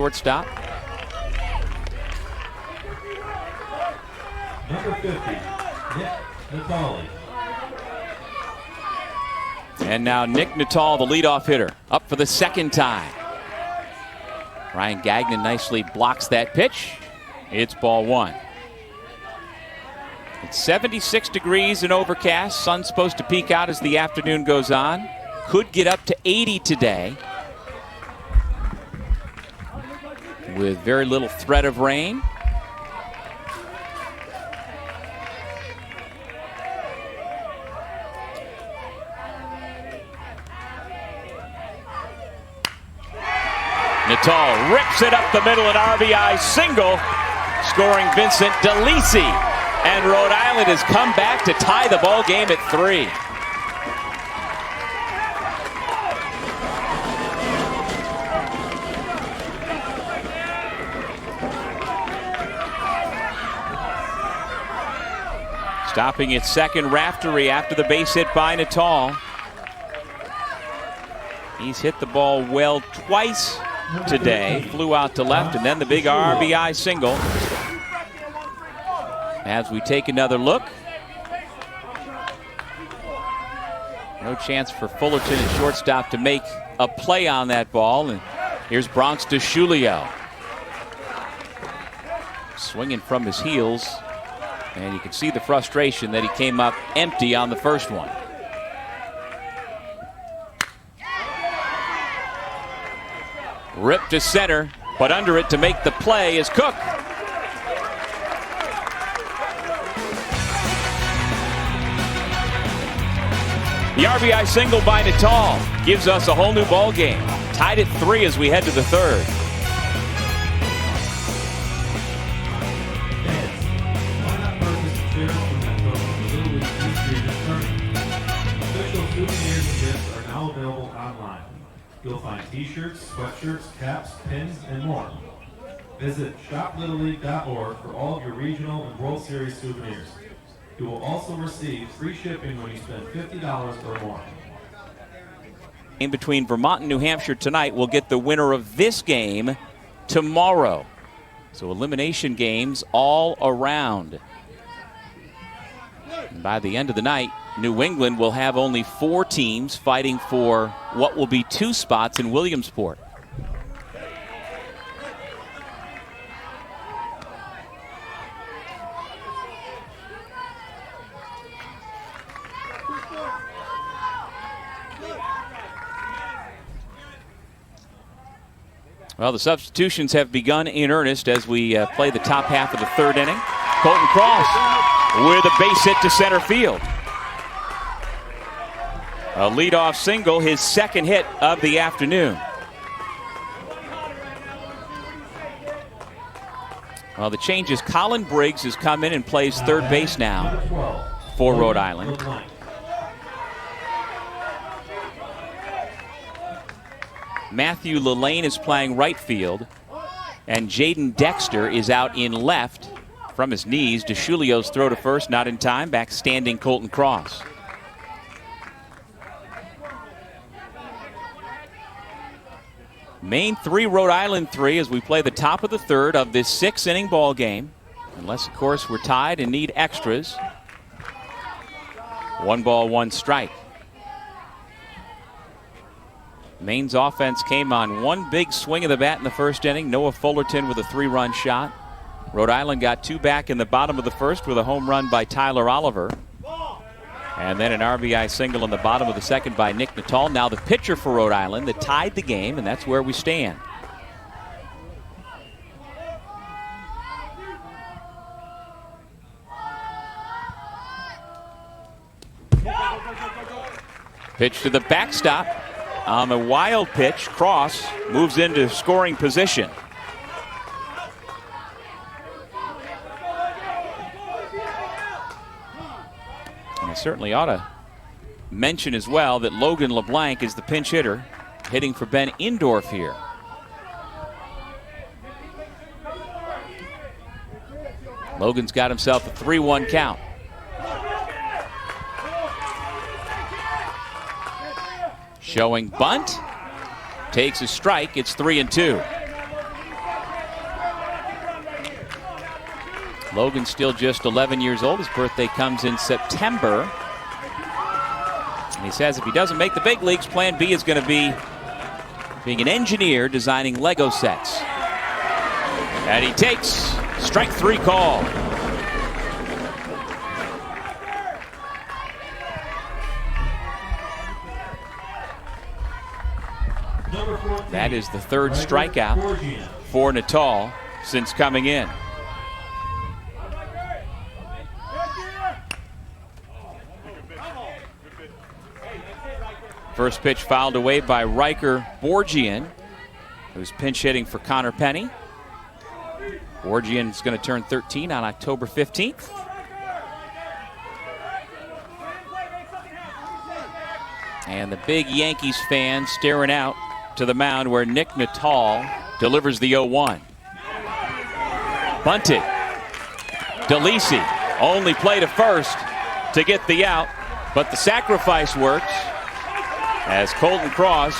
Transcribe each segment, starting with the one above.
Shortstop. Number 50, Nick Natali. And now Nick Natal, the leadoff hitter, up for the second time. Ryan Gagnon nicely blocks that pitch. It's ball one. It's 76 degrees and overcast. Sun's supposed to peek out as the afternoon goes on. Could get up to 80 today, with very little threat of rain. Natal rips it up the middle, an RBI single, scoring Vincent DeLisi. And Rhode Island has come back to tie the ball game at 3. Stopping at second, Raftery after the base hit by Natal. He's hit the ball well twice today. Flew out to left, and then the big RBI single. As we take another look. No chance for Fullerton at shortstop to make a play on that ball. And here's Bronx DeShulio. Swinging from his heels. And you can see the frustration that he came up empty on the first one. Ripped to center, but under it to make the play is Cook. The RBI single by Natal gives us a whole new ball game. Tied at 3 as we head to the third. Official souvenirs and gifts are now available online. You'll find t-shirts, sweatshirts, caps, pins, and more. Visit shoplittleleague.org for all of your regional and World Series souvenirs. You will also receive free shipping when you spend $50 or more. In between Vermont and New Hampshire tonight, we'll get the winner of this game tomorrow. So elimination games all around. And by the end of the night, New England will have only 4 teams fighting for what will be 2 spots in Williamsport. Well, the substitutions have begun in earnest as we play the top half of the third inning. Colton Cross with a base hit to center field. A leadoff single, his second hit of the afternoon. Well, the change is Colin Briggs has come in and plays third base now for Rhode Island. Matthew Lillane is playing right field, and Jaden Dexter is out in left from his knees. DeShulio's throw to first, not in time. Back standing Colton Cross. Maine 3, Rhode Island 3 as we play the top of the third of this 6-inning ball game. Unless, of course, we're tied and need extras. 1 ball, 1 strike. Maine's offense came on 1 big swing of the bat in the first inning. Noah Fullerton with a 3-run shot. Rhode Island got 2 back in the bottom of the first with a home run by Tyler Oliver. And then an RBI single in the bottom of the second by Nick Natal. Now the pitcher for Rhode Island that tied the game, and that's where we stand. Pitch to the backstop. On the wild pitch, Cross moves into scoring position. And I certainly ought to mention as well that Logan LeBlanc is the pinch hitter, hitting for Ben Indorf here. Logan's got himself a 3-1 count. Showing bunt. Takes a strike. It's 3-2. Logan's still just 11 years old. His birthday comes in September. And he says if he doesn't make the big leagues, plan B is going to be being an engineer designing Lego sets. And he takes strike 3 call. That is the 3rd strikeout for Natal since coming in. First pitch fouled away by Riker Borgian, who's pinch hitting for Connor Penny. Borgian is going to turn 13 on October 15th. And the big Yankees fans staring out to the mound where Nick Natal delivers the 0-1. Bunted. DeLisi only play to first to get the out, but the sacrifice works as Colton Cross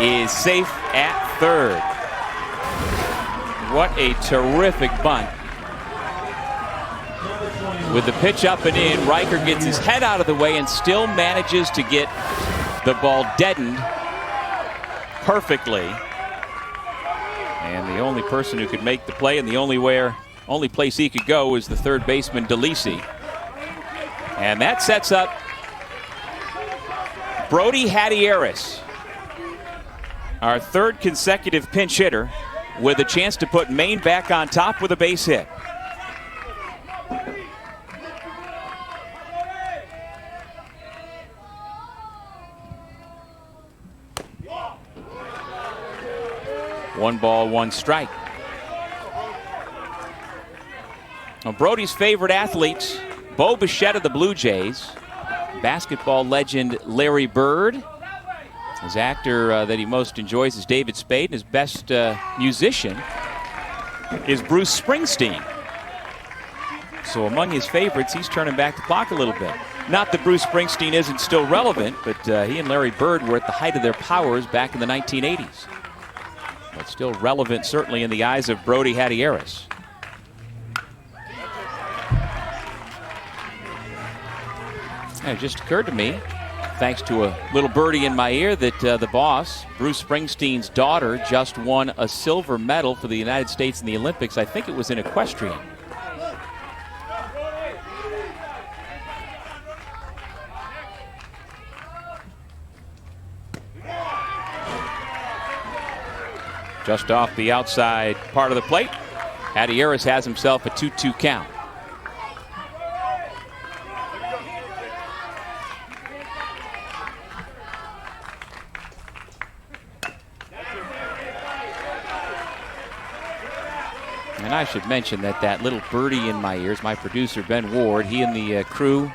is safe at third. What a terrific bunt. With the pitch up and in, Riker gets his head out of the way and still manages to get the ball deadened perfectly. And the only person who could make the play and the only place he could go was the third baseman DeLisi. And that sets up Brody Hadieris, our 3rd consecutive pinch hitter, with a chance to put Maine back on top with a base hit. One ball, one strike. Now, Brody's favorite athletes, Bo Bichette of the Blue Jays, basketball legend Larry Bird. His actor that he most enjoys is David Spade, and his best musician is Bruce Springsteen. So among his favorites, he's turning back the clock a little bit. Not that Bruce Springsteen isn't still relevant, but he and Larry Bird were at the height of their powers back in the 1980s. But still relevant, certainly, in the eyes of Brody Hadieris. It just occurred to me, thanks to a little birdie in my ear, that the boss, Bruce Springsteen's daughter, just won a silver medal for the United States in the Olympics. I think it was in equestrian. Just off the outside part of the plate, Hadieris has himself a 2-2 count. And I should mention that little birdie in my ears, my producer Ben Ward, he and the crew,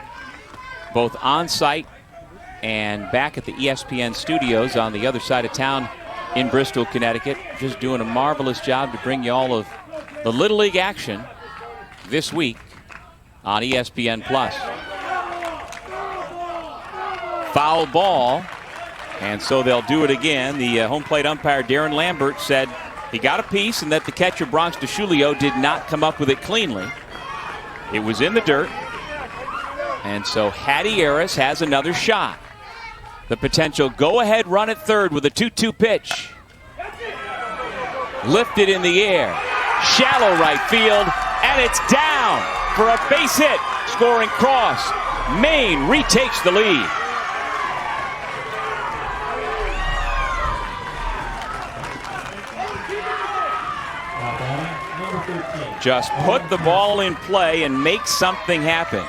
both on site and back at the ESPN studios on the other side of town in Bristol, Connecticut, just doing a marvelous job to bring you all of the Little League action this week on ESPN+. Foul ball, and so they'll do it again. The home plate umpire, Darren Lambert, said he got a piece and that the catcher, Bronx DeShulio, did not come up with it cleanly. It was in the dirt, and so Hadieris has another shot. The potential go-ahead run at third with a 2-2 pitch. Lifted in the air. Shallow right field, and it's down for a base hit. Scoring Cross. Maine retakes the lead. Just put the ball in play and make something happen.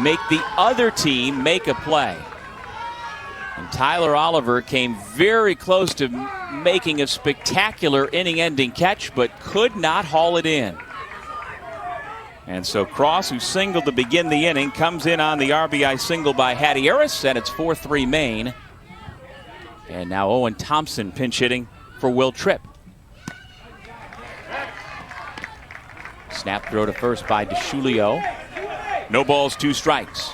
Make the other team make a play. And Tyler Oliver came very close to making a spectacular inning-ending catch, but could not haul it in. And so Cross, who singled to begin the inning, comes in on the RBI single by Hadieris, and it's 4-3 Maine. And now Owen Thompson pinch hitting for Will Tripp. Snap throw to first by DeShulio. No balls, 2 strikes.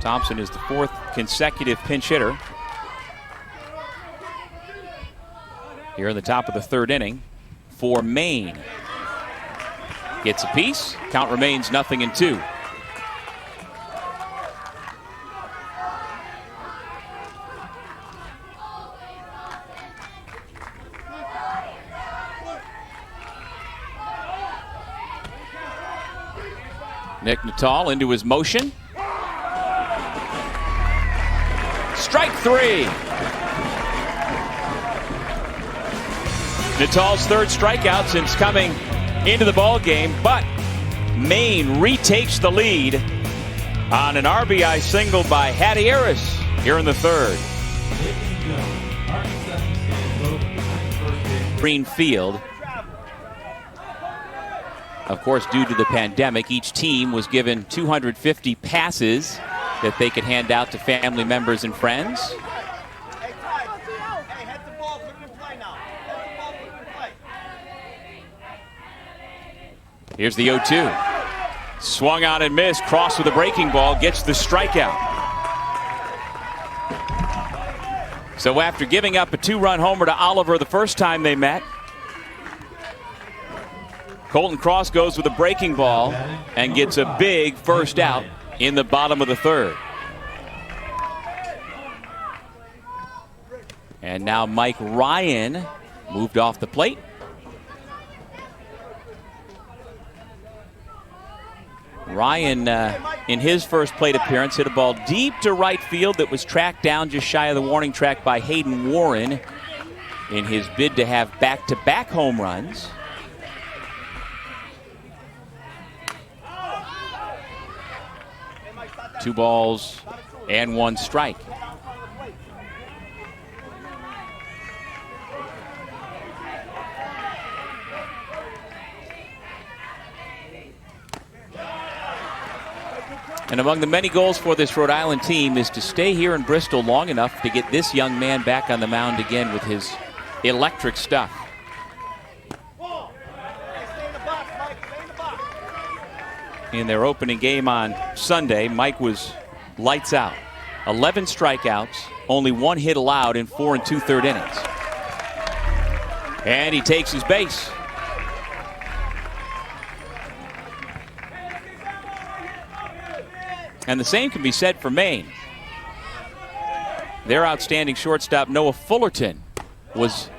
Thompson is the 4th consecutive pinch hitter. here in the top of the third inning for Maine. Gets a piece. Count remains 0-2. Nick Natal into his motion. Strike 3. Natal's third strikeout since coming into the ball game, but Maine retakes the lead on an RBI single by Hattie Harris here in the third. Green field. Of course, due to the pandemic, each team was given 250 passes that they could hand out to family members and friends. Here's the 0-2. Swung on and missed. Cross with a breaking ball. Gets the strikeout. So after giving up a 2-run homer to Oliver the first time they met, Colton Cross goes with a breaking ball and gets a big first out in the bottom of the third. And now Mike Ryan moved off the plate. Ryan, in his first plate appearance, hit a ball deep to right field that was tracked down just shy of the warning track by Hayden Warren in his bid to have back-to-back home runs. Two balls and one strike. And among the many goals for this Rhode Island team is to stay here in Bristol long enough to get this young man back on the mound again with his electric stuff. In their opening game on Sunday, Mike was lights out. 11 strikeouts, only 1 hit allowed in 4 2/3 innings. And he takes his base. And the same can be said for Maine. Their outstanding shortstop, Noah Fullerton, was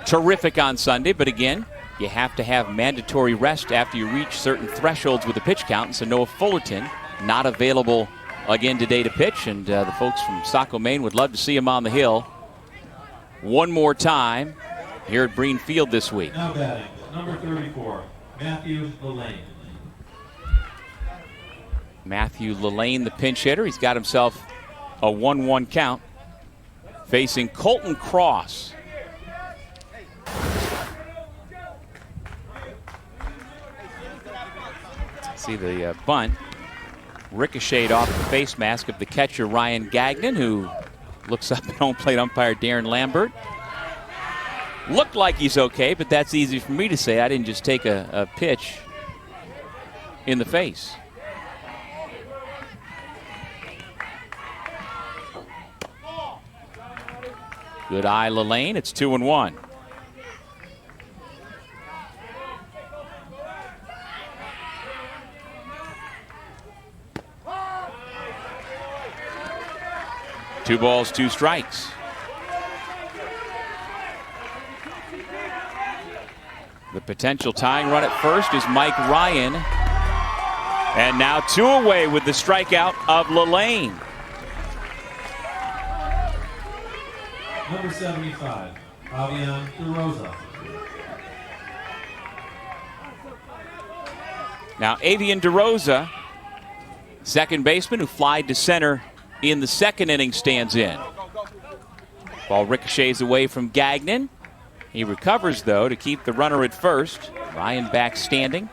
terrific on Sunday, but again, you have to have mandatory rest after you reach certain thresholds with the pitch count. And so Noah Fullerton not available again today to pitch, and the folks from Saco, Maine would love to see him on the hill one more time here at Breen Field this week. Now batting, number 34, Matthew Lillane. Matthew Lillane, the pinch hitter. He's got himself a 1-1 count, facing Colton Cross. See the bunt ricocheted off the face mask of the catcher, Ryan Gagnon, who looks up at home plate umpire Darren Lambert. Looked like he's okay, but that's easy for me to say. I didn't just take a pitch in the face. Good eye, Lillane. It's 2-1. Two balls, two strikes. The potential tying run at first is Mike Ryan. And now 2 away with the strikeout of Lillane. Number 75, Avian DeRosa. Now Avian DeRosa, second baseman who flied to center in the second inning, stands in. Ball ricochets away from Gagnon. He recovers, though, to keep the runner at first. Ryan back standing.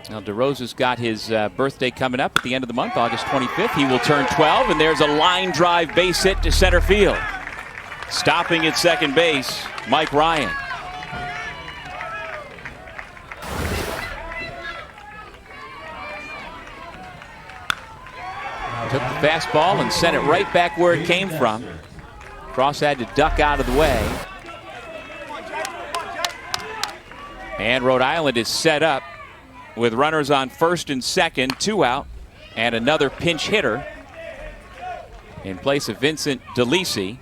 Now, DeRosa's got his birthday coming up at the end of the month, August 25th. He will turn 12, and there's a line drive base hit to center field. Stopping at second base, Mike Ryan. Took the fastball and sent it right back where it came from. Cross had to duck out of the way. And Rhode Island is set up with runners on first and second, 2 out, and another pinch hitter in place of Vincent DeLisi.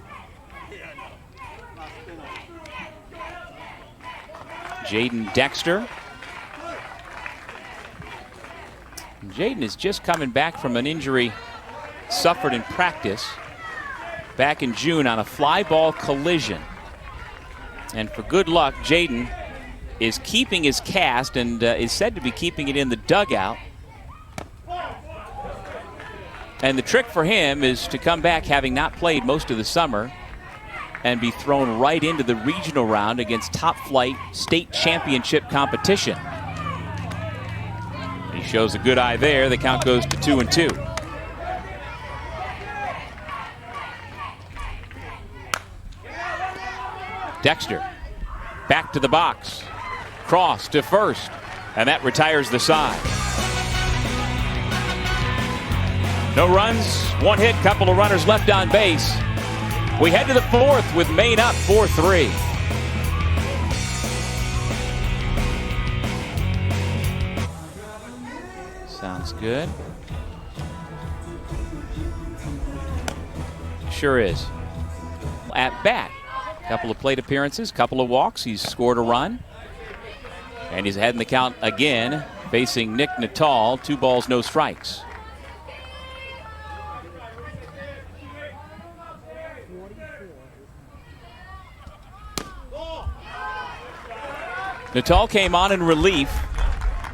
Jaden Dexter. Jaden is just coming back from an injury suffered in practice back in June on a fly ball collision. And for good luck, Jaden is keeping his cast and is said to be keeping it in the dugout. And the trick for him is to come back having not played most of the summer and be thrown right into the regional round against top flight state championship competition. He shows a good eye there. The count goes to 2-2. Dexter back to the box. Cross to first. And that retires the side. No runs, 1 hit, couple of runners left on base. We head to the 4th with Maine up 4-3. Sounds good. Sure is. At bat. Couple of plate appearances, couple of walks. He's scored a run. And he's ahead in the count again, facing Nick Natal. 2 balls, no strikes. Natal came on in relief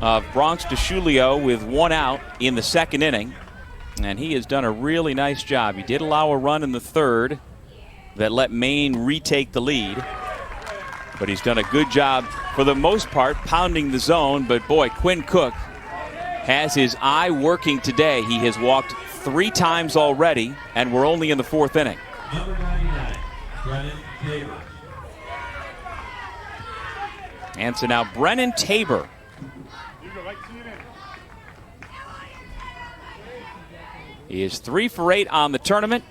of Bronx DeShulio with 1 out in the 2nd inning. And he has done a really nice job. He did allow a run in the 3rd that let Maine retake the lead. But he's done a good job, for the most part, pounding the zone. But boy, Quinn Cook has his eye working today. He has walked 3 times already, and we're only in the 4th inning. Number 99, Brennan Tabor. And so now Brennan Tabor. He is 3 for 8 on the tournament,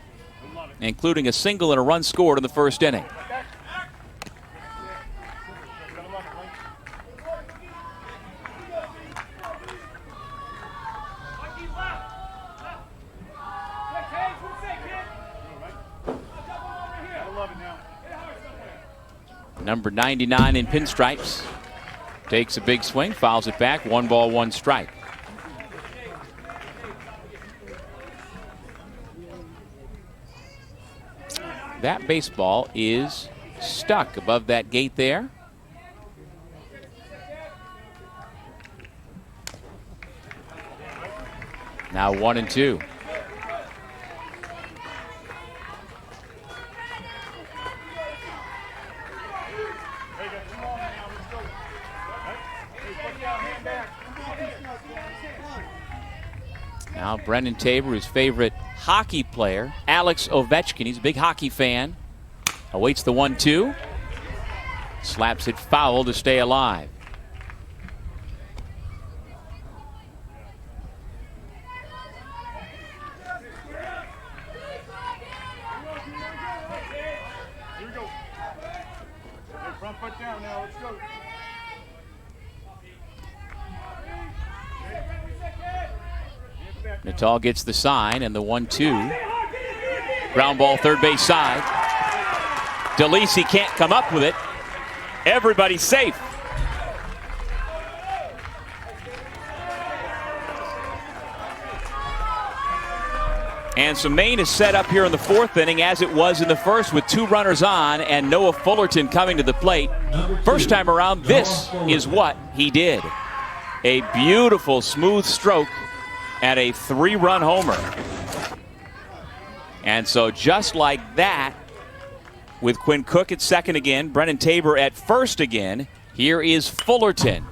including a single and a run scored in the 1st inning. Number 99 in pinstripes takes a big swing, fouls it back. 1 ball, 1 strike. That baseball is stuck above that gate there. Now 1-2. Now Brennan Tabor, his favorite hockey player, Alex Ovechkin. He's a big hockey fan. Awaits the 1-2. Slaps it foul to stay alive. Here we go. Front foot down now. Let's go. Natal gets the sign and the 1-2. Ground ball, third base side. DeLisi can't come up with it. Everybody's safe. And so Maine is set up here in the 4th inning as it was in the 1st with 2 runners on and Noah Fullerton coming to the plate. First time around, this is what he did. A beautiful smooth stroke and a 3-run homer. And so just like that, with Quinn Cook at second again, Brennan Tabor at first again, here is Fullerton.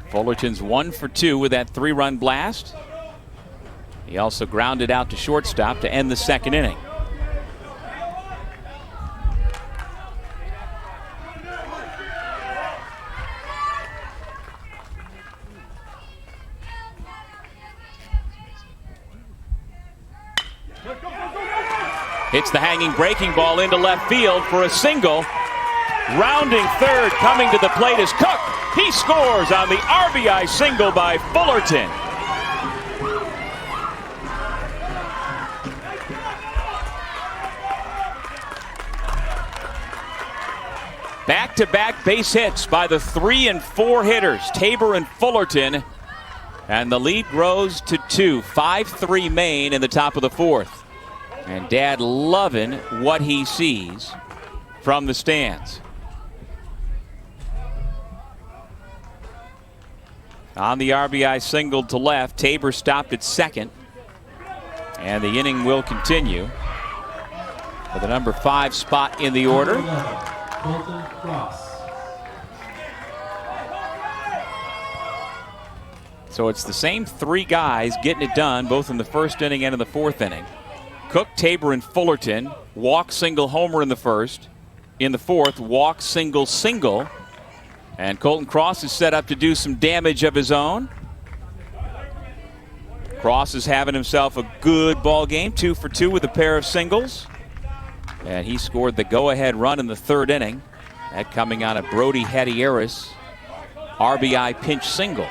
Fullerton's 1 for 2 with that 3-run blast. He also grounded out to shortstop to end the 2nd inning. Hits the hanging breaking ball into left field for a single. Rounding third, coming to the plate is Cook. He scores on the RBI single by Fullerton. Back-to-back base hits by the 3 and 4 hitters, Tabor and Fullerton. And the lead grows to 2. 5-3 Maine in the top of the 4th. And Dad loving what he sees from the stands. On the RBI single to left, Tabor stopped at second. And the inning will continue for the number 5 spot in the order. Colton Cross. So it's the same 3 guys getting it done, both in the first inning and in the 4th inning. Cook, Tabor, and Fullerton. Walk, single, homer in the first. In the 4th, walk, single, single. And Colton Cross is set up to do some damage of his own. Cross is having himself a good ball game, 2 for 2 with a pair of singles. And he scored the go-ahead run in the 3rd inning. That coming on a Brody Hadieris RBI pinch single.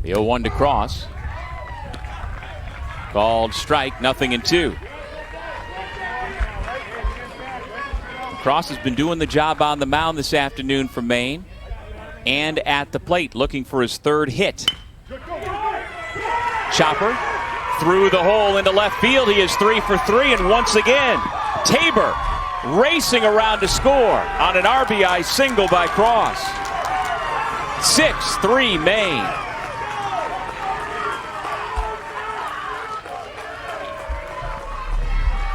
The 0-1 to Cross. Called strike, 0-2. Cross has been doing the job on the mound this afternoon for Maine and at the plate, looking for his 3rd hit. Chopper through the hole into left field. He is 3 for 3, and once again, Tabor racing around to score on an RBI single by Cross. 6-3 Maine.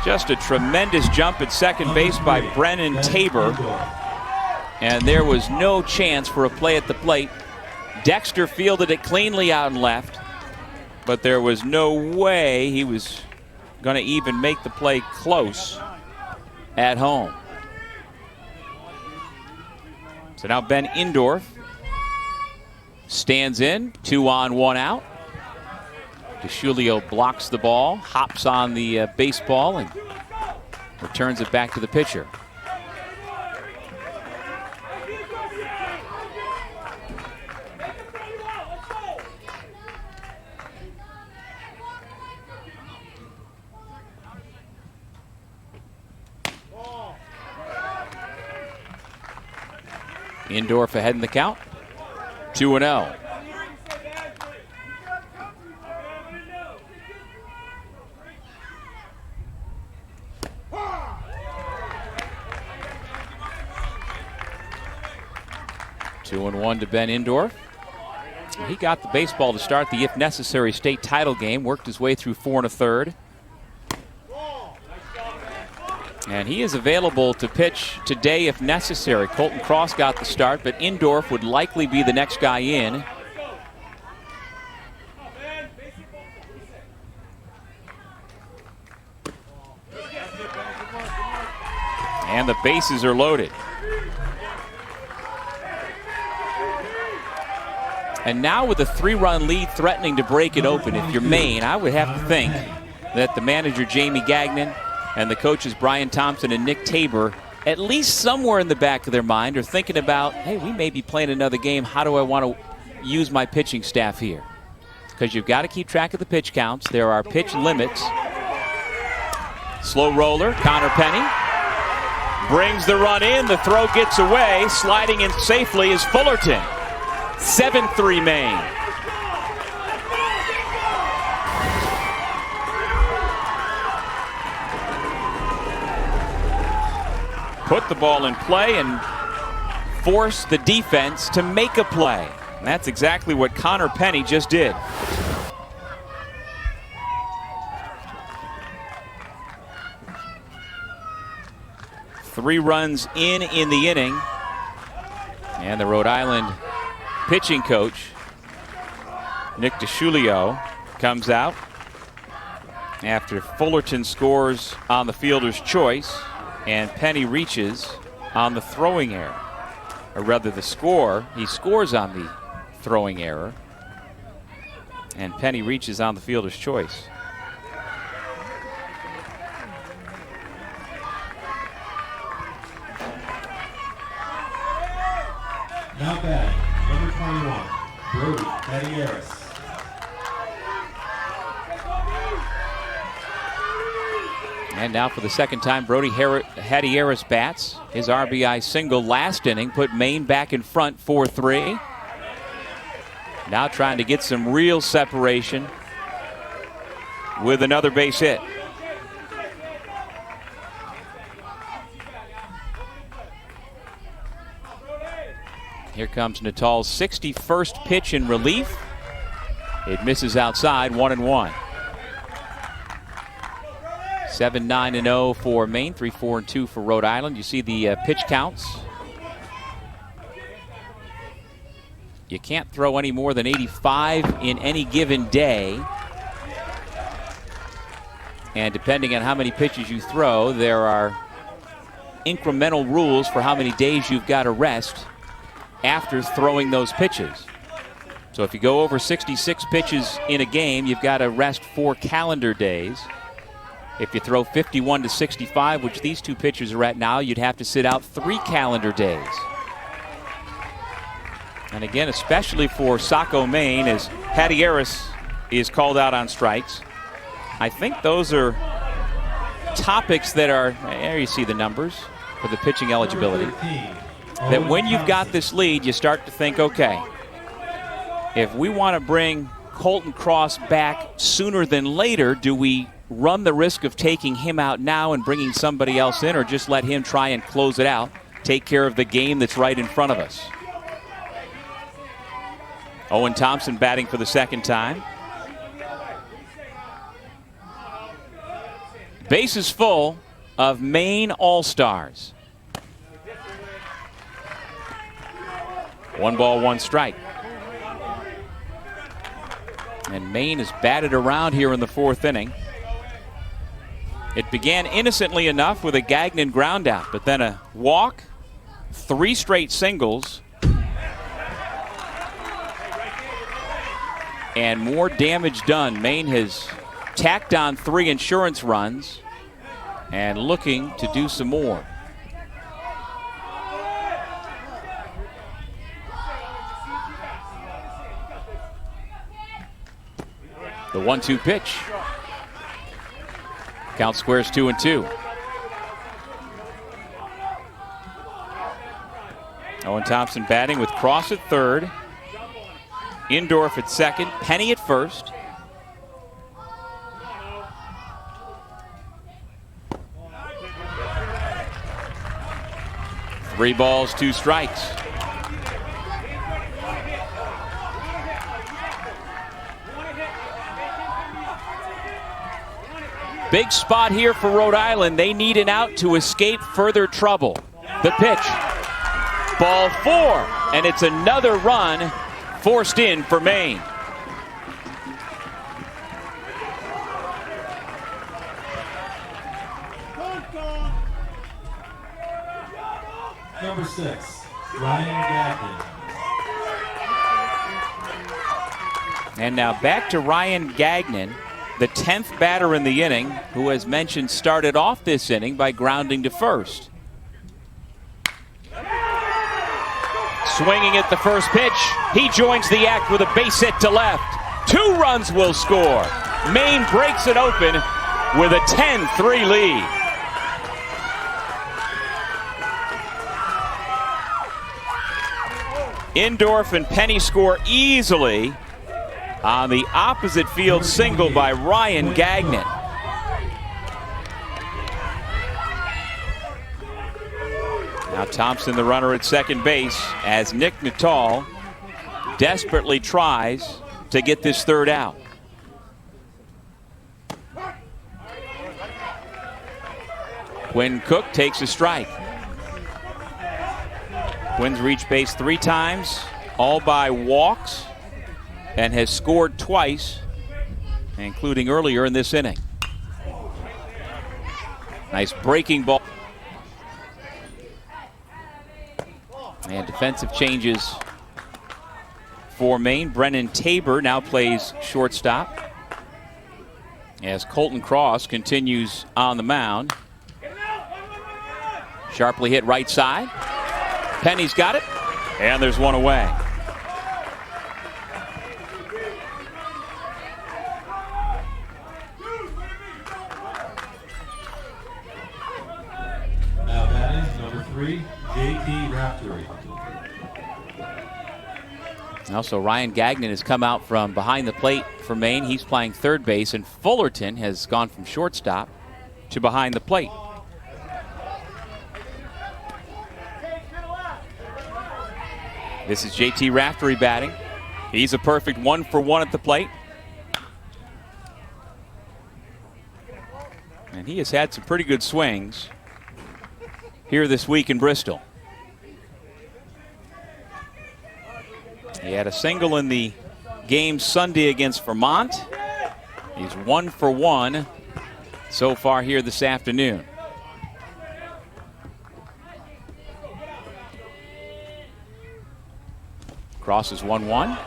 Just a tremendous jump at second base by Brennan Tabor. And there was no chance for a play at the plate. Dexter fielded it cleanly out and left, but there was no way he was going to even make the play close at home. So now Ben Indorf stands in, 2 on, 1 out. DeShulio blocks the ball, hops on the baseball, and returns it back to the pitcher. Indorf ahead in the count, 2-0. Two and 1 to Ben Indorf. He got the baseball to start the if necessary state title game, worked his way through 4 1/3. And he is available to pitch today if necessary. Colton Cross got the start, but Indorf would likely be the next guy in. And the bases are loaded. And now with a 3-run lead threatening to break it open, if you're Maine, I would have to think that the manager Jamie Gagnon and the coaches Brian Thompson and Nick Tabor, at least somewhere in the back of their mind, are thinking about, hey, we may be playing another game. How do I want to use my pitching staff here? Because you've got to keep track of the pitch counts. There are pitch limits. Slow roller, Connor Penny brings the run in. The throw gets away. Sliding in safely is Fullerton. 7-3 Maine. Put the ball in play and force the defense to make a play. And that's exactly what Connor Penny just did. Three runs in the inning. And the Rhode Island pitching coach, Nick DeShulio, comes out after Fullerton scores on the fielder's choice and Penny reaches on the throwing error. Or rather the score, he scores on the throwing error. And Penny reaches on the fielder's choice. Now batting, number 21, Brody Hadieris. And now for the second time, Brody Hadieris bats. His RBI single last inning put Maine back in front 4-3. Now trying to get some real separation with another base hit. Here comes Natal's 61st pitch in relief. It misses outside, 1-1. 7-9-0 for Maine, 3-4-2 for Rhode Island. You see the pitch counts. You can't throw any more than 85 in any given day. And depending on how many pitches you throw, there are incremental rules for how many days you've got to rest after throwing those pitches. So if you go over 66 pitches in a game, you've got to rest 4 calendar days. If you throw 51 to 65, which these two pitchers are at now, you'd have to sit out 3 calendar days. And again, especially for Saco, Maine, as Hadieris is called out on strikes. I think those are topics that are, there you see the numbers for the pitching eligibility. That when you've got this lead, you start to think, okay, if we want to bring Colton Cross back sooner than later, do we run the risk of taking him out now and bringing somebody else in, or just let him try and close it out, take care of the game that's right in front of us? Owen Thompson batting for the second time. Bases full of Maine All-Stars. 1 ball, 1 strike. And Maine is batted around here in the 4th inning. It began innocently enough with a Gagnon ground out, but then a walk, 3 straight singles, and more damage done. Maine has tacked on 3 insurance runs and looking to do some more. The 1-2 pitch. Count squares 2-2. Owen Thompson batting with Cross at third, Indorf at second, Penny at first. Three balls, 2 strikes. Big spot here for Rhode Island. They need an out to escape further trouble. The pitch. Ball 4, and it's another run forced in for Maine. Number 6, Ryan Gagnon. And now back to Ryan Gagnon, the 10th batter in the inning, who, as mentioned, started off this inning by grounding to first. Swinging at the first pitch, he joins the act with a base hit to left. 2 runs will score. Maine breaks it open with a 10-3 lead. Indorf and Penny score easily on the opposite field single by Ryan Gagnon. Now Thompson, the runner at second base, as Nick Natal desperately tries to get this third out. Quinn Cook takes a strike. Quinn's reached base 3 times, all by walks, and has scored twice, including earlier in this inning. Nice breaking ball. And defensive changes for Maine. Brennan Tabor now plays shortstop as Colton Cross continues on the mound. Sharply hit right side. Penny's got it, and there's one away. Now batting, number 3, J.T. Raftery. Also, Ryan Gagnon has come out from behind the plate for Maine. He's playing third base, and Fullerton has gone from shortstop to behind the plate. This is J.T. Raftery batting. He's a perfect 1-for-1 at the plate. And he has had some pretty good swings here this week in Bristol. He had a single in the game Sunday against Vermont. He's 1-for-1 so far here this afternoon. Cross is 1-1.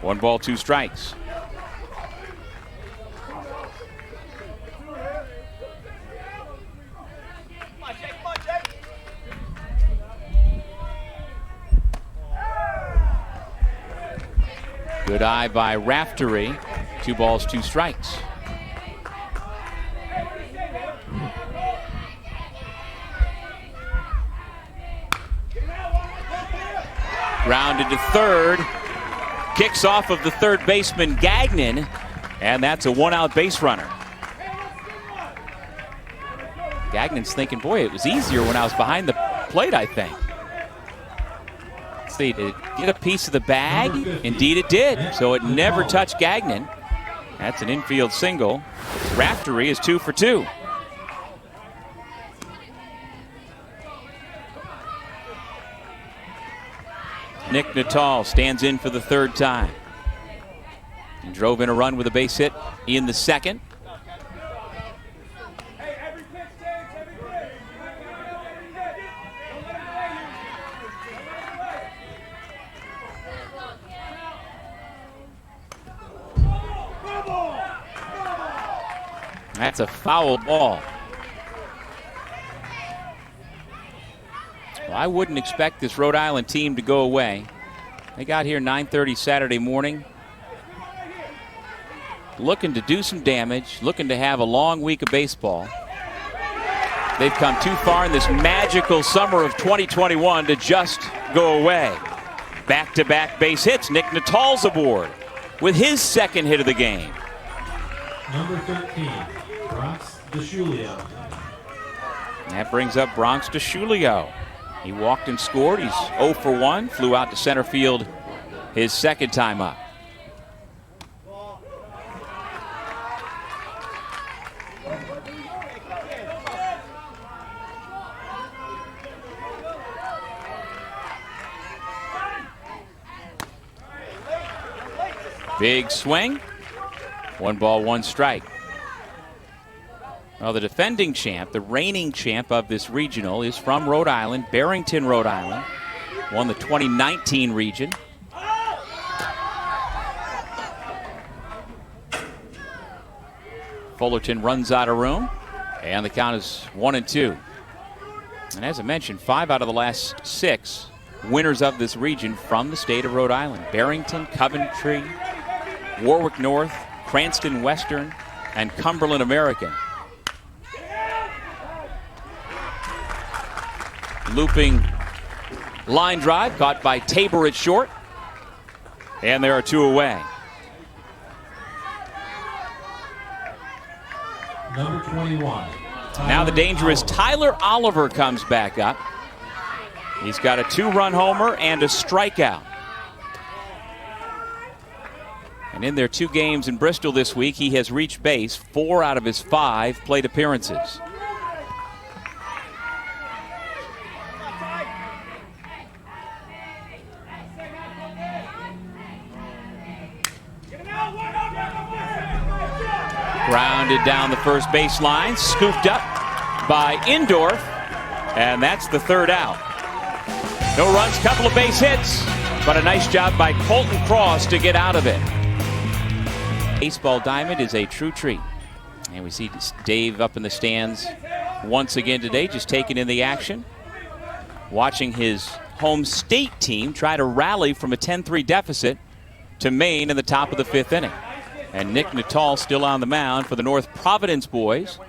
1 ball, 2 strikes. Good eye by Raftery. 2 balls, 2 strikes. Grounded to third. Kicks off of the third baseman Gagnon, and that's a 1-out base runner. Gagnon's thinking, boy, it was easier when I was behind the plate, I think. Let's see, did it get a piece of the bag? Indeed it did. So it never touched Gagnon. That's an infield single. Raftery is 2 for 2. Nick Natal stands in for the third time. And drove in a run with a base hit in the second. That's a foul ball. Well, I wouldn't expect this Rhode Island team to go away. They got here 9:30 Saturday morning. Looking to do some damage, looking to have a long week of baseball. They've come too far in this magical summer of 2021 to just go away. Back-to-back base hits. Nick Natal's aboard with his second hit of the game. Number 13, Bronx DeShulio. That brings up Bronx DeShulio. He walked and scored. He's 0 for 1. Flew out to center field his second time up. Big swing. 1 ball, 1 strike. Well, the defending champ, the reigning champ of this regional, is from Rhode Island, Barrington, Rhode Island. Won the 2019 region. Fullerton runs out of room, and the count is 1-2. And as I mentioned, 5 out of the last 6 winners of this region from the state of Rhode Island. Barrington, Coventry, Warwick North, Cranston Western, and Cumberland American. Looping line drive caught by Tabor at short. And there are 2 away. Number 21. Now the dangerous Tyler Oliver comes back up. He's got a 2-run homer and a strikeout. And in their 2 games in Bristol this week, he has reached base 4 out of his 5 plate appearances. Grounded down the first baseline, scooped up by Indorf, and that's the 3rd out. No runs, couple of base hits, but a nice job by Colton Cross to get out of it. Baseball diamond is a true treat. And we see Dave up in the stands once again today, just taking in the action, watching his home state team try to rally from a 10-3 deficit to Maine in the top of the 5th inning. And Nick Natal still on the mound for the North Providence boys.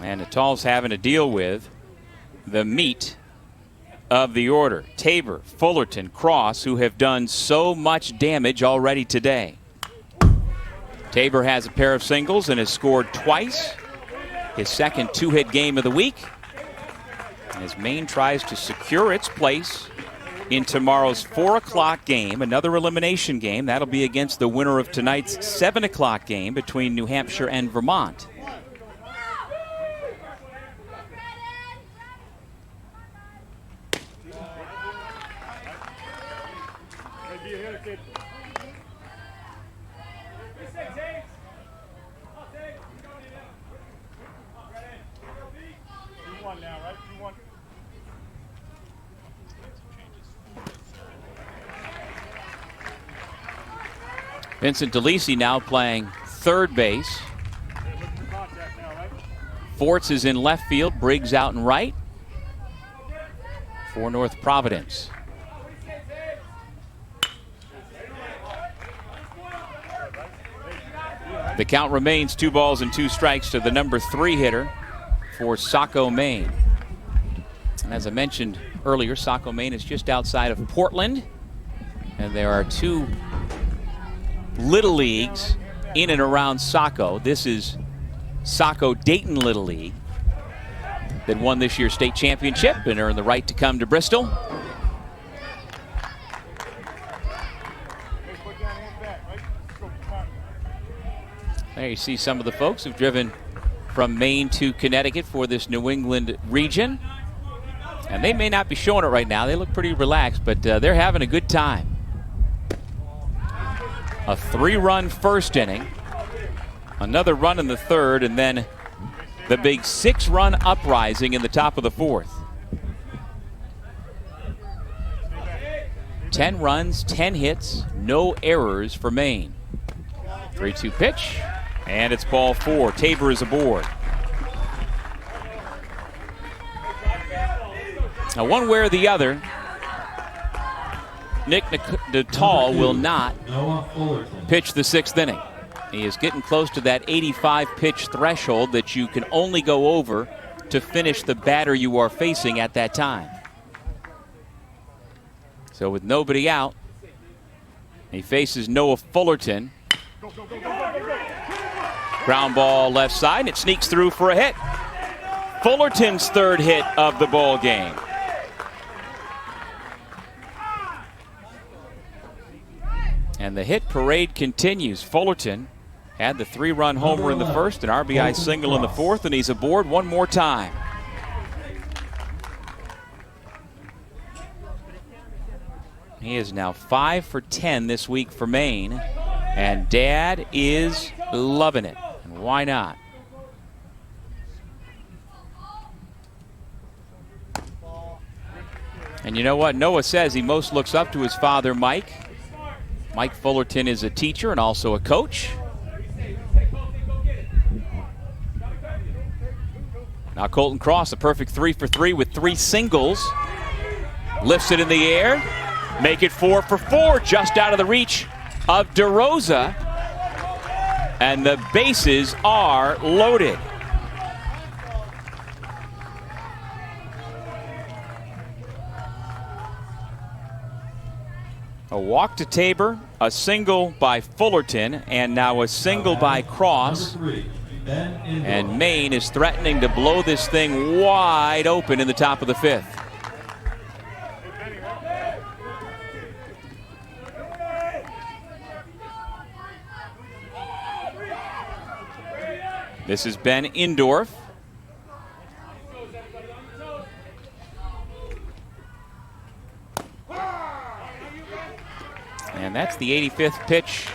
And Natal's having to deal with the meat of the order. Tabor, Fullerton, Cross, who have done so much damage already today. Tabor has a pair of singles and has scored twice. His second 2-hit game of the week. As Maine tries to secure its place in tomorrow's 4 o'clock game, another elimination game. That'll be against the winner of tonight's 7 o'clock game between New Hampshire and Vermont. Vincent DeLisi now playing third base. Forts is in left field. Briggs out in right for North Providence. The count remains 2 balls and 2 strikes to the number 3 hitter for Saco, Maine. And as I mentioned earlier, Saco, Maine is just outside of Portland. And there are 2 Little Leagues in and around Saco. This is Saco Dayton Little League that won this year's state championship and earned the right to come to Bristol. There you see some of the folks who've driven from Maine to Connecticut for this New England region. And they may not be showing it right now. They look pretty relaxed, but they're having a good time. A 3-run first inning, another run in the third, and then the big 6-run uprising in the top of the 4th. 10 runs, 10 hits, no errors for Maine. 3-2 pitch, and it's ball 4. Tabor is aboard. Now, one way or the other, Nick Natal will not pitch the 6th inning. He is getting close to that 85 pitch threshold that you can only go over to finish the batter you are facing at that time. So with nobody out, he faces Noah Fullerton. Ground ball left side, and it sneaks through for a hit. Fullerton's 3rd hit of the ball game. And the hit parade continues. Fullerton had the 3-run homer in the first, an RBI single in the 4th, and he's aboard one more time. He is now 5 for 10 this week for Maine, and Dad is loving it. And why not? And you know what? Noah says he most looks up to his father, Mike. Mike Fullerton is a teacher and also a coach. Now Colton Cross, a perfect 3 for 3 with 3 singles. Lifts it in the air. Make it 4 for 4, just out of the reach of DeRosa. And the bases are loaded. A walk to Tabor, a single by Fullerton, and now a single by Cross. And Maine is threatening to blow this thing wide open in the top of the 5th. This is Ben Indorf. And that's the 85th pitch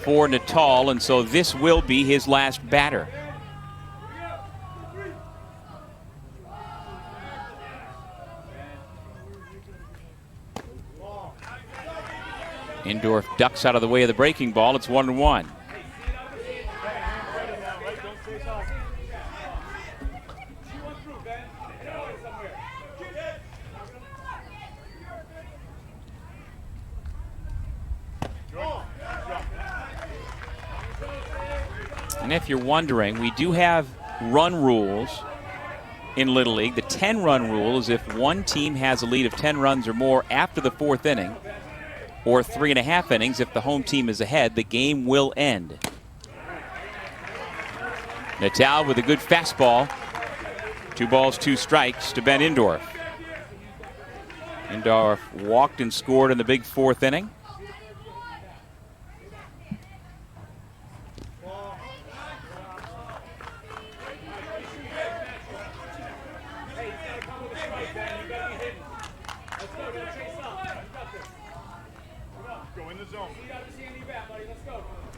for Natal, and so this will be his last batter. Indorf ducks out of the way of the breaking ball. It's 1-1. And if you're wondering, we do have run rules in Little League. The 10-run rule is if one team has a lead of 10 runs or more after the 4th inning, or 3.5 innings if the home team is ahead, the game will end. Natal with a good fastball. 2 balls, 2 strikes to Ben Indorf. Indorf walked and scored in the big 4th inning.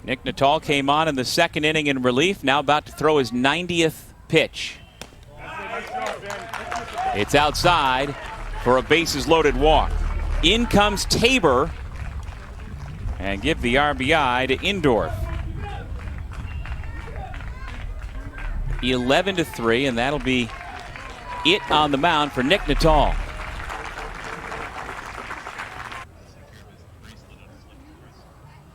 Nick Natal came on in the 2nd inning in relief, now about to throw his 90th pitch. It's outside for a bases-loaded walk. In comes Tabor and give the RBI to Indorf. 11-3, and that'll be it on the mound for Nick Natal.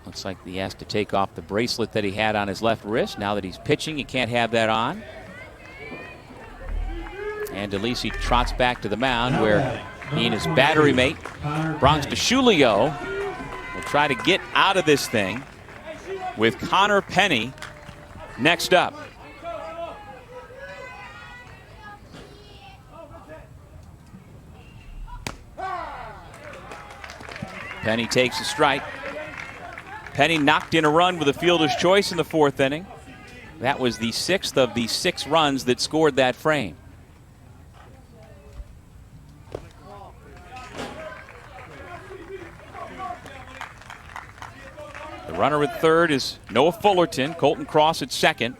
Looks like he has to take off the bracelet that he had on his left wrist. Now that he's pitching, he can't have that on. And DeLisi trots back to the mound where he and his battery mate, Bronx DeShulio, will try to get out of this thing with Connor Penny next up. Penny takes a strike. Penny knocked in a run with a fielder's choice in the 4th inning. That was the 6th of the 6 runs that scored that frame. The runner at 3rd is Noah Fullerton. Colton Cross at 2nd.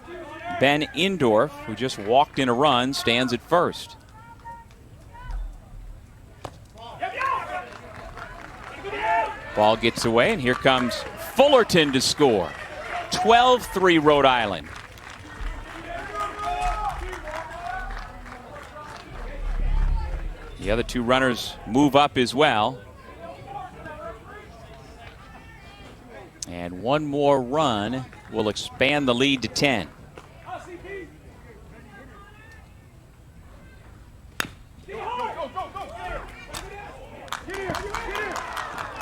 Ben Indorf, who just walked in a run, stands at 1st. Ball gets away, and here comes Fullerton to score. 12-3 Rhode Island. The other 2 runners move up as well. And one more run will expand the lead to 10.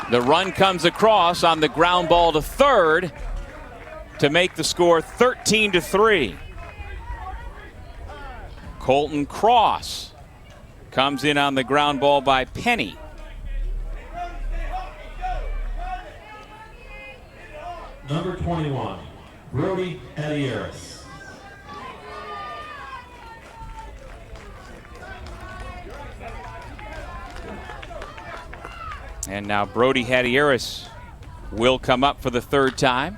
The run comes across on the ground ball to 3rd to make the score 13-3. Colton Cross comes in on the ground ball by Penny. Number 21, Brody Hedieris. And now Brody Hedieris will come up for the 3rd time.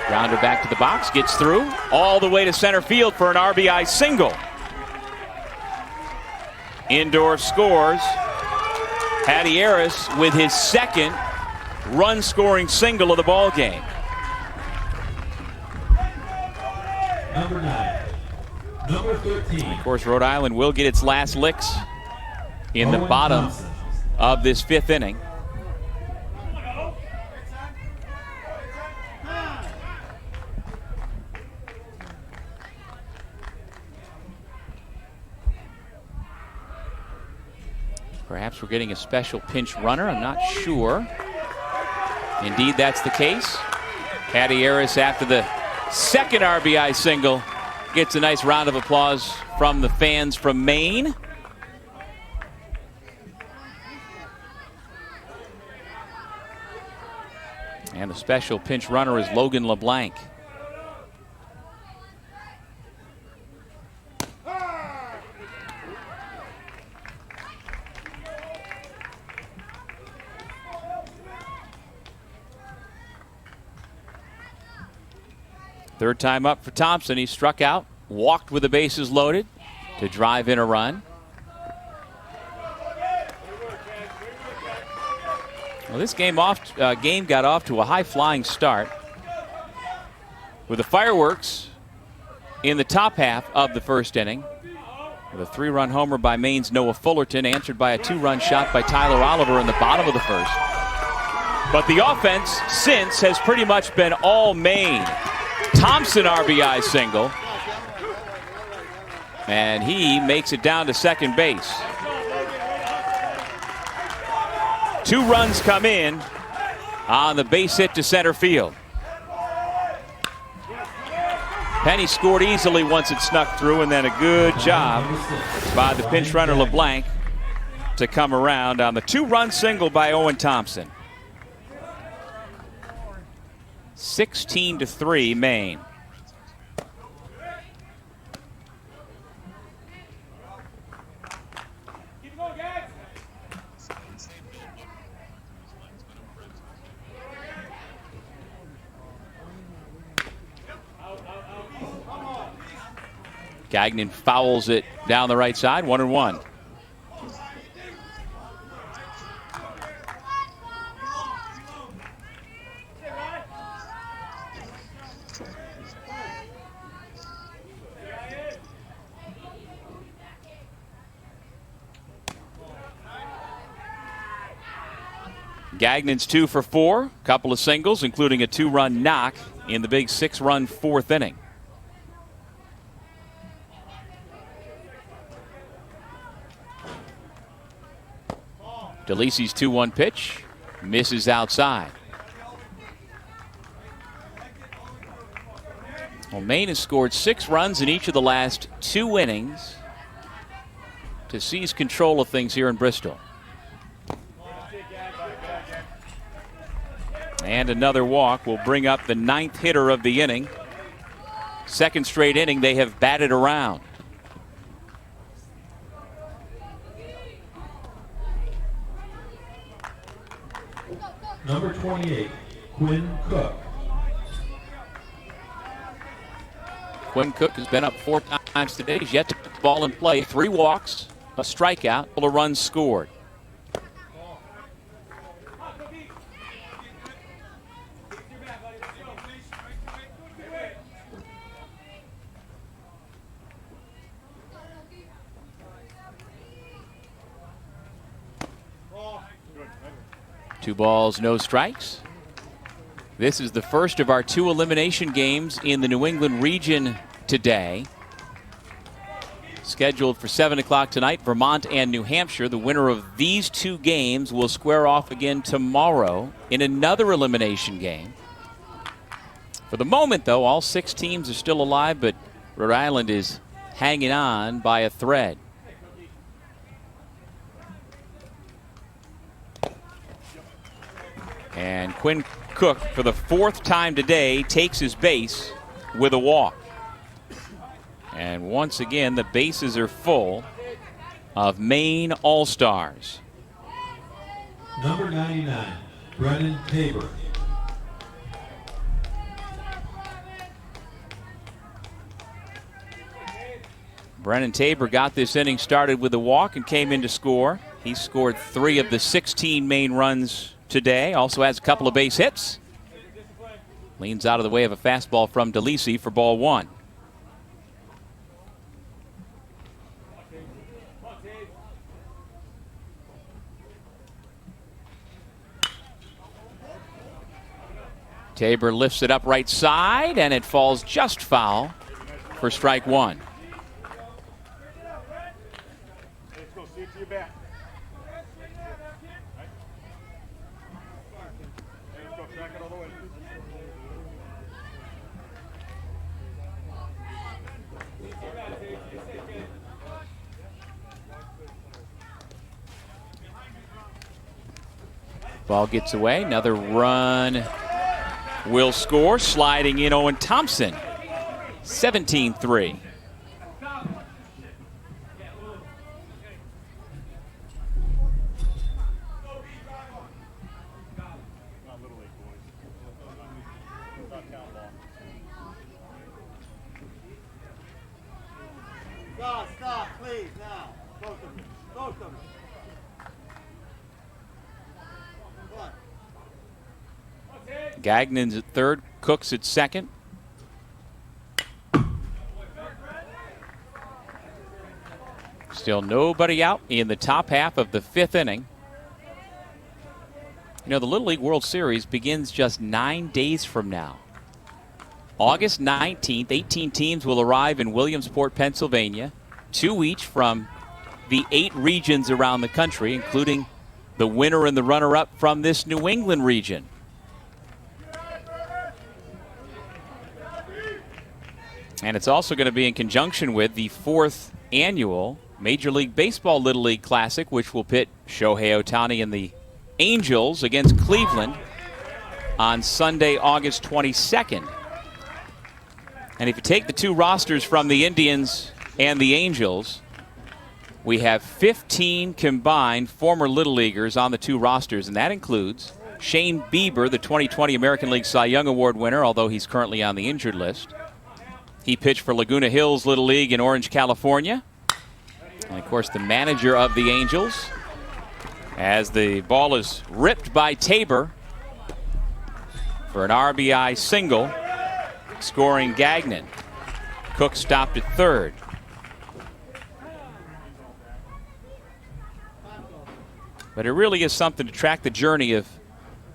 Grounder back to the box, gets through all the way to center field for an RBI single. Indorf scores. Hedieris with his 2nd run-scoring single of the ball game. Number 9, number 13. Of course, Rhode Island will get its last licks in the bottom of this 5th inning. Perhaps we're getting a special pinch runner. I'm not sure. Indeed, that's the case. Hedieris, after the 2nd RBI single, gets a nice round of applause from the fans from Maine. And the special pinch runner is Logan LeBlanc. Third time up for Thompson. He struck out, walked with the bases loaded to drive in a run. Well, this game got off to a high-flying start with the fireworks in the top half of the first inning, with a 3-run homer by Maine's Noah Fullerton, answered by a 2-run shot by Tyler Oliver in the bottom of the first. But the offense since has pretty much been all Maine. Thompson RBI single, and he makes it down to second base. 2 runs come in on the base hit to center field. Penny scored easily once it snuck through, and then a good job by the pinch runner LeBlanc to come around on the 2-run single by Owen Thompson. 16-3 Maine. Gagnon fouls it down the right side, 1-1. Gagnon's 2 for 4, couple of singles, including a 2-run knock in the big 6-run 4th inning. DeLisi's 2-1 pitch misses outside. Well, Maine has scored 6 runs in each of the last 2 innings to seize control of things here in Bristol. And another walk will bring up the 9th hitter of the inning. Second straight inning they have batted around. Number 28, Quinn Cook. Quinn Cook has been up 4 times today. He's yet to put the ball in play. 3 walks, a strikeout, a run scored. Two balls, no strikes. This is the first of our 2 elimination games in the New England region today. Scheduled for 7 o'clock tonight, Vermont and New Hampshire. The winner of these 2 games will square off again tomorrow in another elimination game. For the moment, though, all 6 teams are still alive, but Rhode Island is hanging on by a thread. And Quinn Cook, for the 4th time today, takes his base with a walk. And once again, the bases are full of Maine All-Stars. Number 99, Brennan Tabor. Brennan Tabor got this inning started with a walk and came in to score. He scored 3 of the 16 Maine runs today. Also has a couple of base hits. Leans out of the way of a fastball from DeLisi for ball 1. Tabor lifts it up right side, and it falls just foul for strike 1. Let's go, see it to your back. Let's go, track it all the way. Ball gets away. Another run will score. Sliding in Owen Thompson. 17-3. Stop, please, now. Both of them. Both of them. Come on. Gagnon's at third, Cook's at second. Still nobody out in the top half of the 5th inning. You know, the Little League World Series begins just 9 days from now. August 19th, 18 teams will arrive in Williamsport, Pennsylvania, 2 each from the 8 regions around the country, including the winner and the runner-up from this New England region. And it's also going to be in conjunction with the 4th annual Major League Baseball Little League Classic, which will pit Shohei Ohtani and the Angels against Cleveland on Sunday, August 22nd. And if you take the 2 rosters from the Indians and the Angels, we have 15 combined former Little Leaguers on the 2 rosters, and that includes Shane Bieber, the 2020 American League Cy Young Award winner, although he's currently on the injured list. He pitched for Laguna Hills Little League in Orange, California. And, of course, the manager of the Angels, as the ball is ripped by Tabor for an RBI single, scoring Gagnon. Cook stopped at third. But it really is something to track the journey of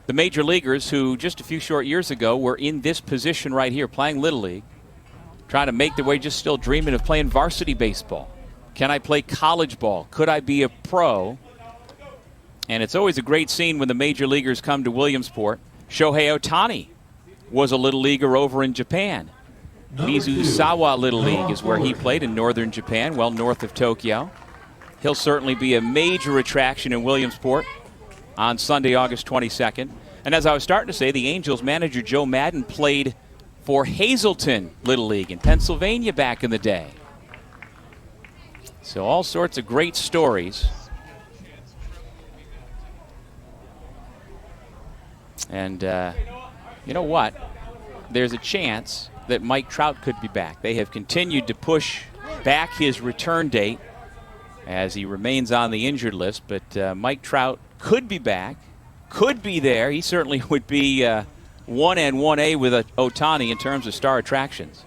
the major leaguers who just a few short years ago were in this position right here, playing Little League, trying to make their way, just still dreaming of playing varsity baseball. Can I play college ball? Could I be a pro? And it's always a great scene when the major leaguers come to Williamsport. Shohei Ohtani was a Little Leaguer over in Japan. Mizusawa Little League is where he played in northern Japan, well north of Tokyo. He'll certainly be a major attraction in Williamsport on Sunday, August 22nd. And as I was starting to say, the Angels manager Joe Madden played for Hazleton Little League in Pennsylvania back in the day. So all sorts of great stories. And you know what? There's a chance that Mike Trout could be back. They have continued to push back his return date as he remains on the injured list. But Mike Trout could be back, could be there. He certainly would be 1 and 1A with Ohtani in terms of star attractions.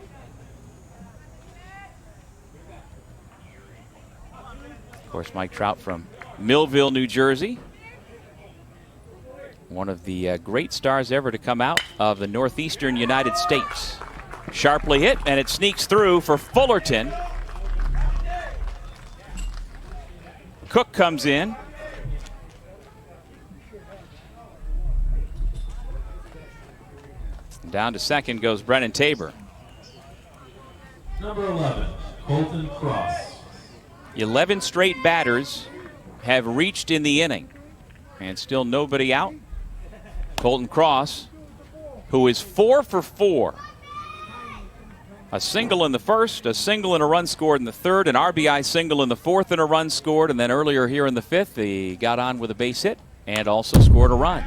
Of course, Mike Trout from Millville, New Jersey. One of the great stars ever to come out of the northeastern United States. Sharply hit, and it sneaks through for Fullerton. Cook comes in. Down to second goes Brennan Tabor. Number 11, Colton Cross. 11 straight batters have reached in the inning, and still nobody out. Colton Cross, who is 4 for 4. A single in the first, a single and a run scored in the third, an RBI single in the fourth and a run scored, and then earlier here in the fifth, he got on with a base hit and also scored a run.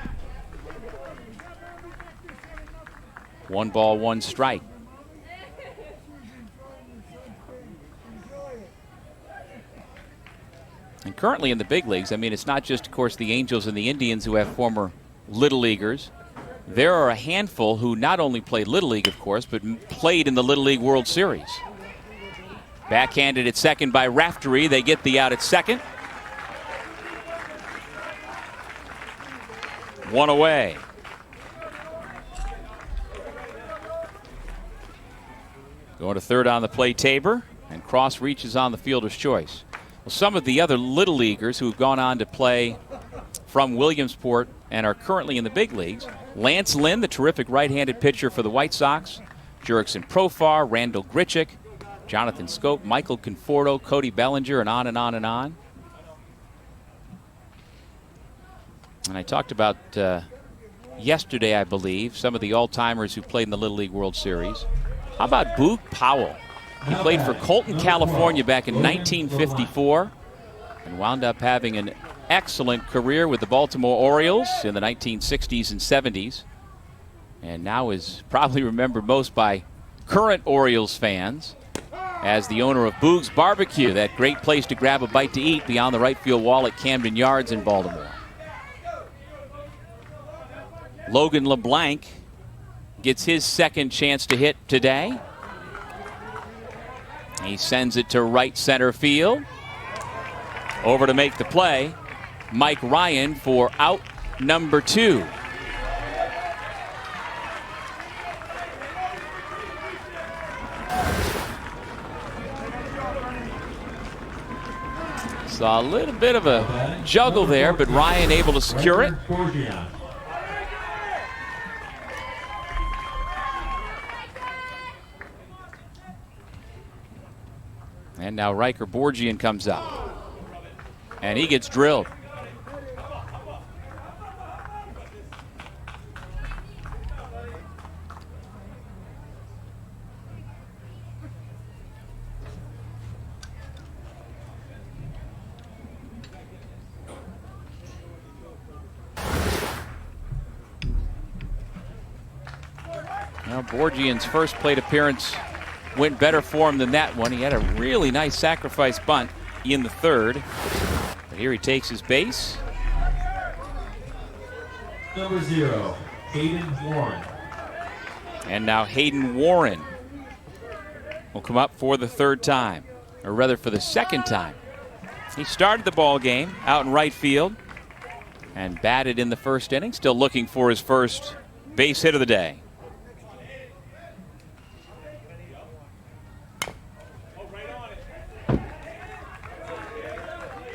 1 ball, 1 strike. And currently in the big leagues, I mean, it's not just, of course, the Angels and the Indians who have former Little Leaguers. There are a handful who not only played Little League, of course, but played in the Little League World Series. Backhanded at second by Raftery. They get the out at second. 1 away. Going to third on the play, Tabor, and Cross reaches on the fielder's choice. Well, some of the other Little Leaguers who have gone on to play from Williamsport and are currently in the big leagues. Lance Lynn, the terrific right-handed pitcher for the White Sox. Jurickson Profar, Randall Grichuk, Jonathan Scope, Michael Conforto, Cody Bellinger, and on and on and on. And I talked about yesterday, I believe, some of the all-timers who played in the Little League World Series. How about Boog Powell? He played for Colton, California back in 1954 and wound up having an excellent career with the Baltimore Orioles in the 1960s and 70s. And now is probably remembered most by current Orioles fans as the owner of Boog's Barbecue, that great place to grab a bite to eat beyond the right field wall at Camden Yards in Baltimore. Logan LeBlanc gets his second chance to hit today. He sends it to right center field. Over to make the play, Mike Ryan for out number 2. Saw a little bit of a juggle there, but Ryan able to secure it. And now Riker Borgian comes up. And he gets drilled. Now Borgian's first plate appearance went better for him than that one. He had a really nice sacrifice bunt in the third. But here he takes his base. Number 0, Hayden Warren. And now Hayden Warren will come up for the third time, or rather for the second time. He started the ball game out in right field and batted in the first inning, still looking for his first base hit of the day.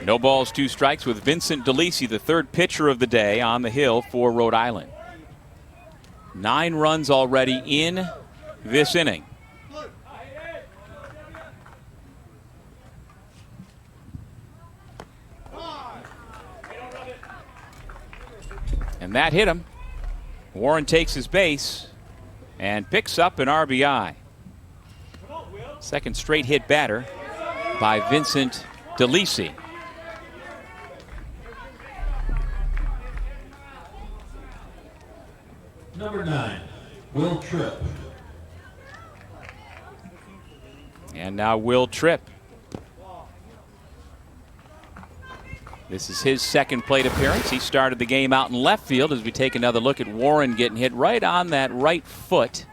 No balls, 2 strikes with Vincent DeLisi, the third pitcher of the day, on the hill for Rhode Island. 9 runs already in this inning. And that hit him. Warren takes his base and picks up an RBI. Second straight hit batter by Vincent DeLisi. Number 9, Will Tripp. And now Will Tripp. This is his second plate appearance. He started the game out in left field as we take another look at Warren getting hit right on that right foot.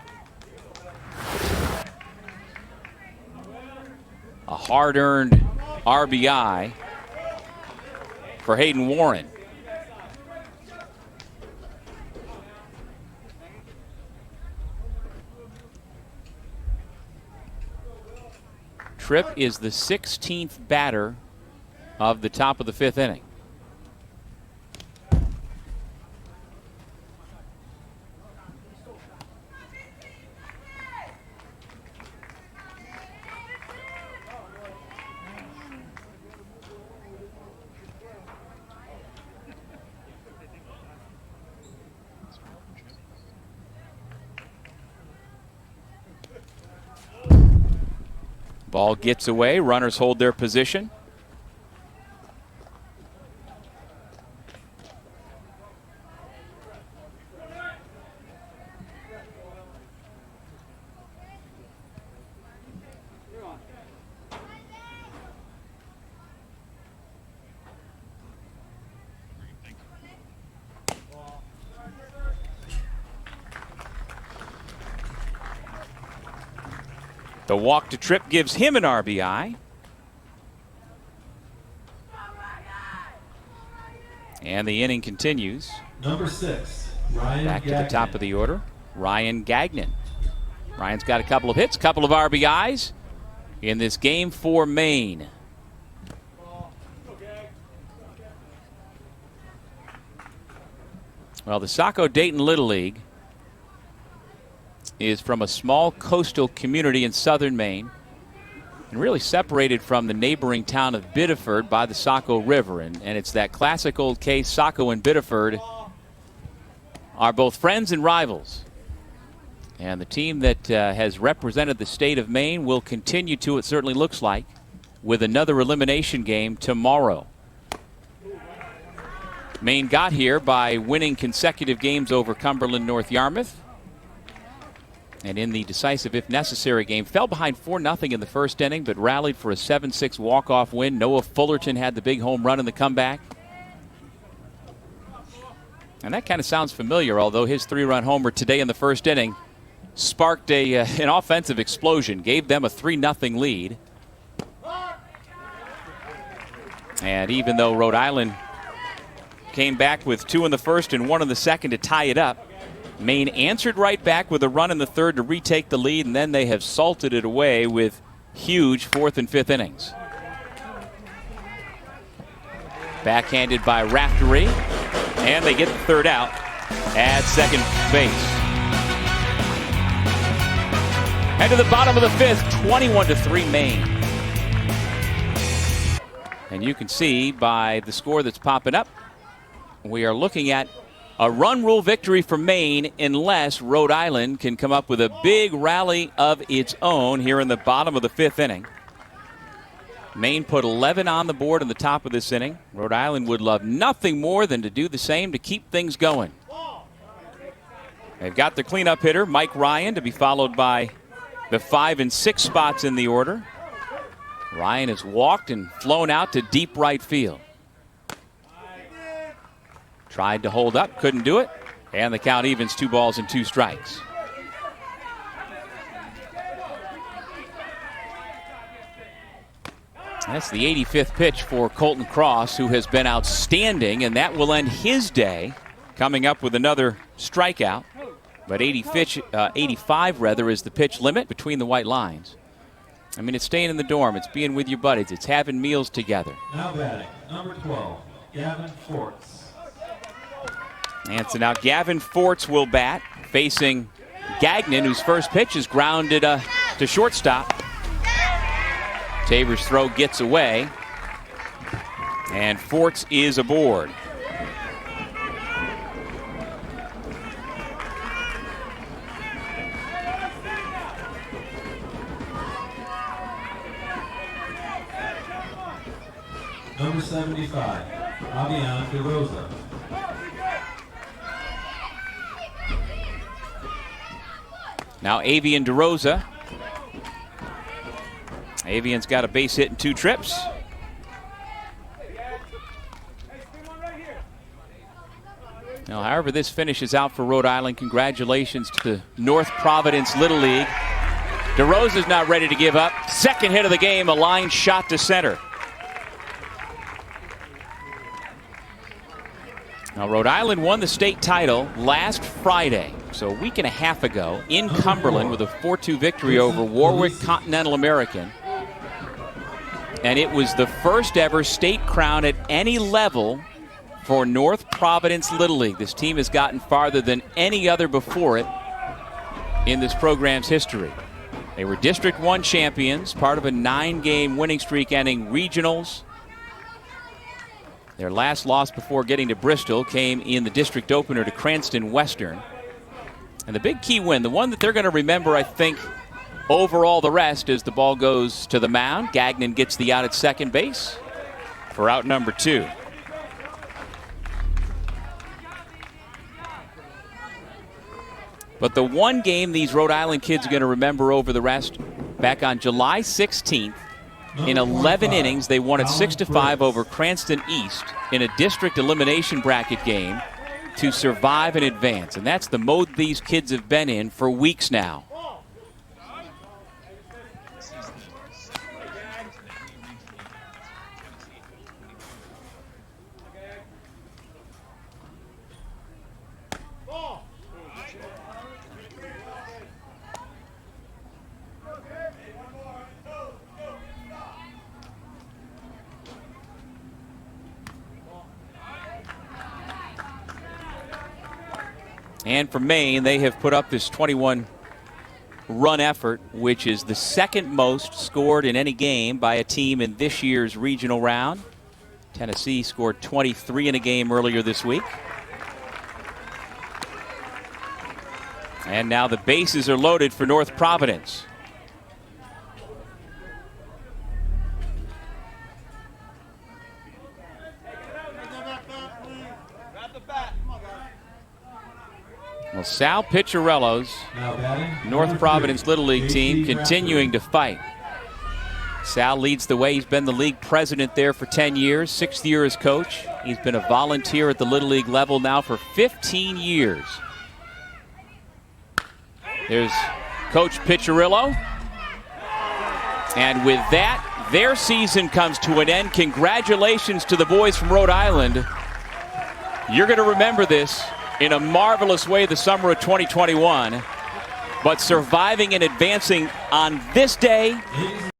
A hard-earned RBI for Hayden Warren. Tripp is the 16th batter of the top of the 5th inning. Ball gets away. Runners hold their position. The walk to Tripp gives him an RBI. And the inning continues. Number 6, Ryan Back Gagnon. to the top of the order, Ryan Gagnon. Ryan's got a couple of hits, couple of RBIs in this game for Maine. Well, the Saco Dayton Little League is from a small coastal community in southern Maine and really separated from the neighboring town of Biddeford by the Saco River. And it's that classic old case. Saco and Biddeford are both friends and rivals. And the team that has represented the state of Maine will continue to, it certainly looks like, with another elimination game tomorrow. Maine got here by winning consecutive games over Cumberland North Yarmouth. And in the decisive, if necessary, game, fell behind 4-0 in the first inning, but rallied for a 7-6 walk-off win. Noah Fullerton had the big home run in the comeback. And that kind of sounds familiar, although his 3-run homer today in the first inning sparked an offensive explosion, gave them a 3-0 lead. And even though Rhode Island came back with 2 in the first and 1 in the second to tie it up, Maine answered right back with a run in the third to retake the lead, and then they have salted it away with huge 4th and 5th innings. Backhanded by Raftery, and they get the third out at second base. Head to the bottom of the 5th, 21-3 Maine. And you can see by the score that's popping up, we are looking at a run rule victory for Maine unless Rhode Island can come up with a big rally of its own here in the bottom of the 5th inning. Maine put 11 on the board in the top of this inning. Rhode Island would love nothing more than to do the same to keep things going. They've got the cleanup hitter, Mike Ryan, to be followed by the 5 and 6 spots in the order. Ryan has walked and flown out to deep right field. Tried to hold up, couldn't do it, and the count evens 2 balls and 2 strikes. That's the 85th pitch for Colton Cross, who has been outstanding, and that will end his day, coming up with another strikeout. But 85 rather is the pitch limit between the white lines. I mean, it's staying in the dorm, it's being with your buddies, it's having meals together. Now batting, number 12, Gavin Forts. And so now Gavin Forts will bat, facing Gagnon, whose first pitch is grounded to shortstop. Tabor's throw gets away, and Forts is aboard. Number 75, Avian DeRosa. Now Avian DeRosa. Avian's got a base hit in 2 trips. Now, however this finishes out for Rhode Island, congratulations to North Providence Little League. DeRosa's not ready to give up. Second hit of the game, a line shot to center. Now, Rhode Island won the state title last Friday, so a week and a half ago, in Cumberland with a 4-2 victory over Warwick Continental American. And it was the first ever state crown at any level for North Providence Little League. This team has gotten farther than any other before it in this program's history. They were District 1 champions, part of a 9-game winning streak ending regionals. Their last loss before getting to Bristol came in the district opener to Cranston Western. And the big key win, the one that they're going to remember, I think, over all the rest, as the ball goes to the mound. Gagnon gets the out at second base for out number 2. But the one game these Rhode Island kids are going to remember over the rest, back on July 16th, in 11 innings, they won at 6-5 over Cranston East in a district elimination bracket game to survive and advance. And that's the mode these kids have been in for weeks now. And for Maine, they have put up this 21-run effort, which is the second most scored in any game by a team in this year's regional round. Tennessee scored 23 in a game earlier this week. And now the bases are loaded for North Providence. Well, Sal Picciarello's North Providence Little League team continuing to fight. Sal leads the way. He's been the league president there for 10 years, 6th year as coach. He's been a volunteer at the Little League level now for 15 years. There's Coach Piccirillo. And with that, their season comes to an end. Congratulations to the boys from Rhode Island. You're going to remember this in a marvelous way the summer of 2021. But surviving and advancing on this day